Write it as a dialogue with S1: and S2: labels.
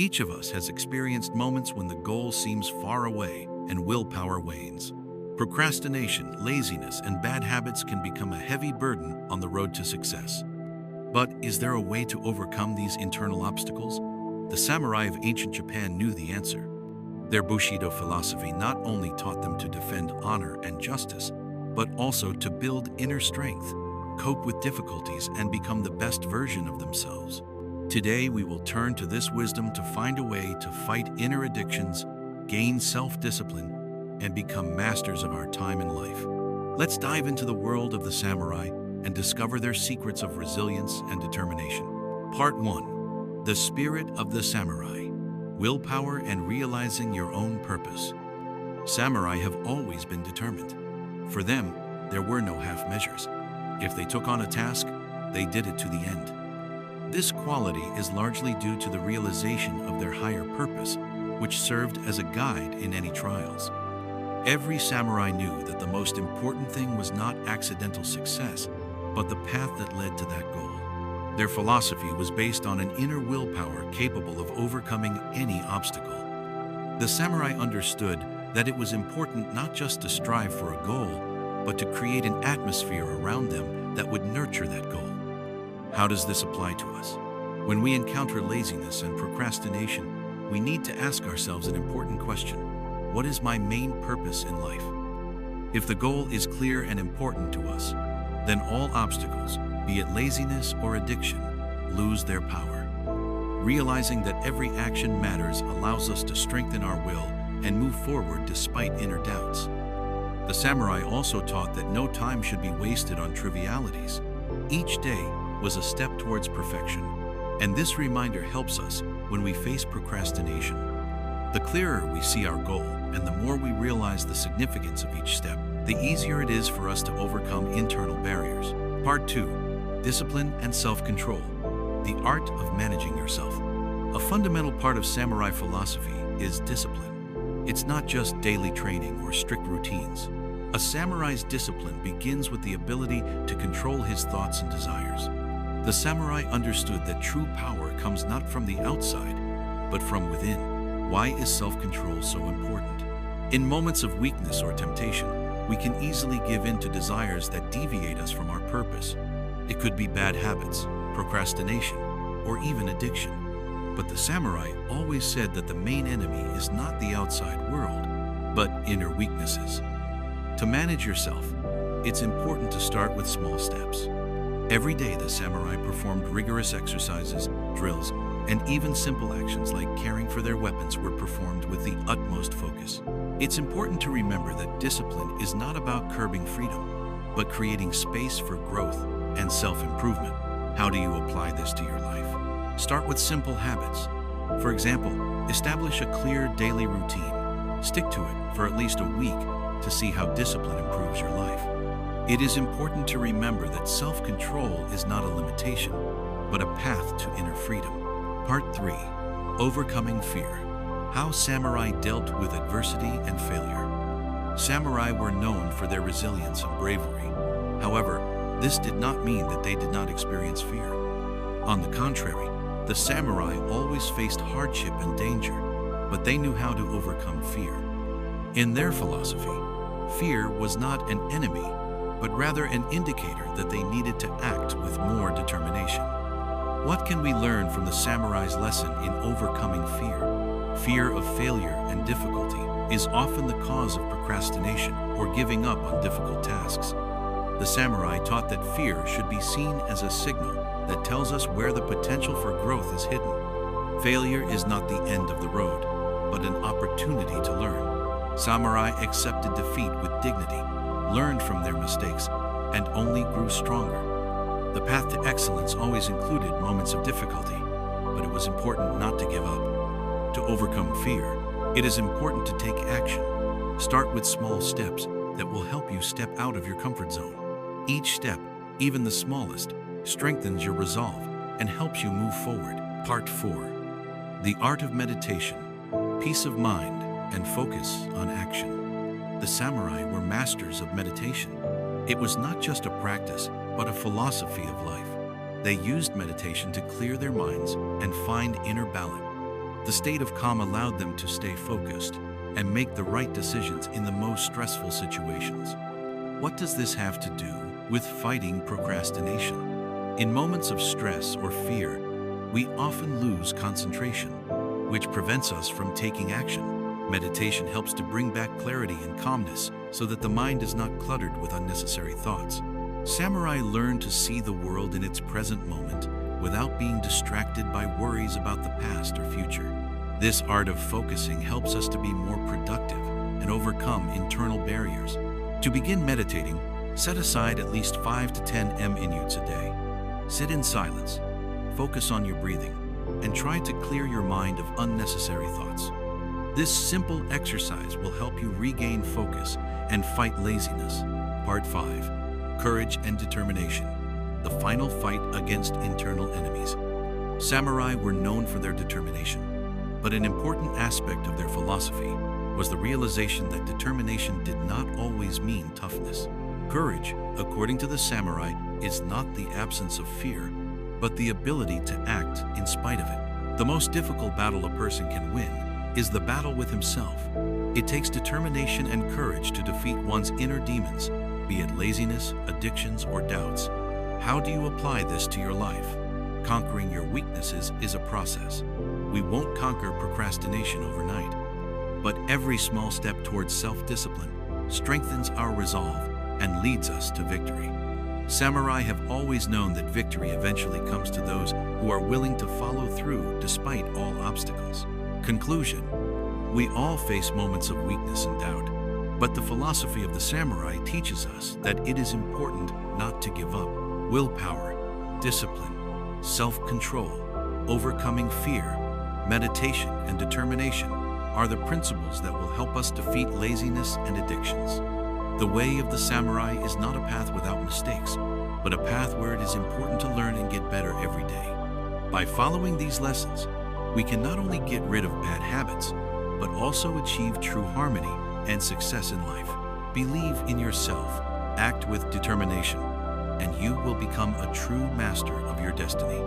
S1: Each of us has experienced moments when the goal seems far away and willpower wanes. Procrastination, laziness, and bad habits can become a heavy burden on the road to success. But is there a way to overcome these internal obstacles? The samurai of ancient Japan knew the answer. Their Bushido philosophy not only taught them to defend honor and justice, but also to build inner strength, cope with difficulties, and become the best version of themselves. Today, we will turn to this wisdom to find a way to fight inner addictions, gain self-discipline, and become masters of our time and life. Let's dive into the world of the samurai and discover their secrets of resilience and determination. Part 1. The Spirit of the Samurai. Willpower and realizing your own purpose. Samurai have always been determined. For them, there were no half measures. If they took on a task, they did it to the end. This quality is largely due to the realization of their higher purpose, which served as a guide in any trials. Every samurai knew that the most important thing was not accidental success, but the path that led to that goal. Their philosophy was based on an inner willpower capable of overcoming any obstacle. The samurai understood that it was important not just to strive for a goal, but to create an atmosphere around them that would nurture that goal. How does this apply to us? When we encounter laziness and procrastination, we need to ask ourselves an important question. What is my main purpose in life? If the goal is clear and important to us, then all obstacles, be it laziness or addiction, lose their power. Realizing that every action matters allows us to strengthen our will and move forward despite inner doubts. The samurai also taught that no time should be wasted on trivialities. Each day was a step towards perfection, and this reminder helps us when we face procrastination. The clearer we see our goal and the more we realize the significance of each step, the easier it is for us to overcome internal barriers. Part 2. Discipline and self-control. The art of managing yourself. A fundamental part of samurai philosophy is discipline. It's not just daily training or strict routines. A samurai's discipline begins with the ability to control his thoughts and desires. The samurai understood that true power comes not from the outside, but from within. Why is self-control so important? In moments of weakness or temptation, we can easily give in to desires that deviate us from our purpose. It could be bad habits, procrastination, or even addiction. But the samurai always said that the main enemy is not the outside world, but inner weaknesses. To manage yourself, it's important to start with small steps. Every day, the samurai performed rigorous exercises, drills, and even simple actions like caring for their weapons were performed with the utmost focus. It's important to remember that discipline is not about curbing freedom, but creating space for growth and self-improvement. How do you apply this to your life? Start with simple habits. For example, establish a clear daily routine. Stick to it for at least a week to see how discipline improves your life. It is important to remember that self-control is not a limitation, but a path to inner freedom. Part 3. Overcoming fear. How samurai dealt with adversity and failure. Samurai were known for their resilience and bravery. However, this did not mean that they did not experience fear. On the contrary, the samurai always faced hardship and danger, but they knew how to overcome fear. In their philosophy, fear was not an enemy, but rather an indicator that they needed to act with more determination. What can we learn from the samurai's lesson in overcoming fear? Fear of failure and difficulty is often the cause of procrastination or giving up on difficult tasks. The samurai taught that fear should be seen as a signal that tells us where the potential for growth is hidden. Failure is not the end of the road, but an opportunity to learn. Samurai accepted defeat with dignity, learned from their mistakes, and only grew stronger. The path to excellence always included moments of difficulty, but it was important not to give up. To overcome fear, it is important to take action. Start with small steps that will help you step out of your comfort zone. Each step, even the smallest, strengthens your resolve and helps you move forward. Part 4. The art of meditation, peace of mind, and focus on action. The samurai were masters of meditation. It was not just a practice, but a philosophy of life. They used meditation to clear their minds and find inner balance. The state of calm allowed them to stay focused and make the right decisions in the most stressful situations. What does this have to do with fighting procrastination? In moments of stress or fear, we often lose concentration, which prevents us from taking action. Meditation helps to bring back clarity and calmness so that the mind is not cluttered with unnecessary thoughts. Samurai learned to see the world in its present moment without being distracted by worries about the past or future. This art of focusing helps us to be more productive and overcome internal barriers. To begin meditating, set aside at least 5 to 10 minutes a day. Sit in silence, focus on your breathing, and try to clear your mind of unnecessary thoughts. This simple exercise will help you regain focus and fight laziness. Part 5. Courage and Determination. The final fight against internal enemies. Samurai were known for their determination, but an important aspect of their philosophy was the realization that determination did not always mean toughness. Courage, according to the samurai, is not the absence of fear, but the ability to act in spite of it. The most difficult battle a person can win is the battle with himself. It takes determination and courage to defeat one's inner demons, be it laziness, addictions, or doubts. How do you apply this to your life? Conquering your weaknesses is a process. We won't conquer procrastination overnight, but every small step towards self-discipline strengthens our resolve and leads us to victory. Samurai have always known that victory eventually comes to those who are willing to follow through despite all obstacles. Conclusion: we all face moments of weakness and doubt, but the philosophy of the samurai teaches us that it is important not to give up. Willpower, discipline, self-control, overcoming fear, meditation, and determination are the principles that will help us defeat laziness and addictions. The way of the samurai is not a path without mistakes, but a path where it is important to learn and get better every day. By following these lessons, we can not only get rid of bad habits, but also achieve true harmony and success in life. Believe in yourself, act with determination, and you will become a true master of your destiny.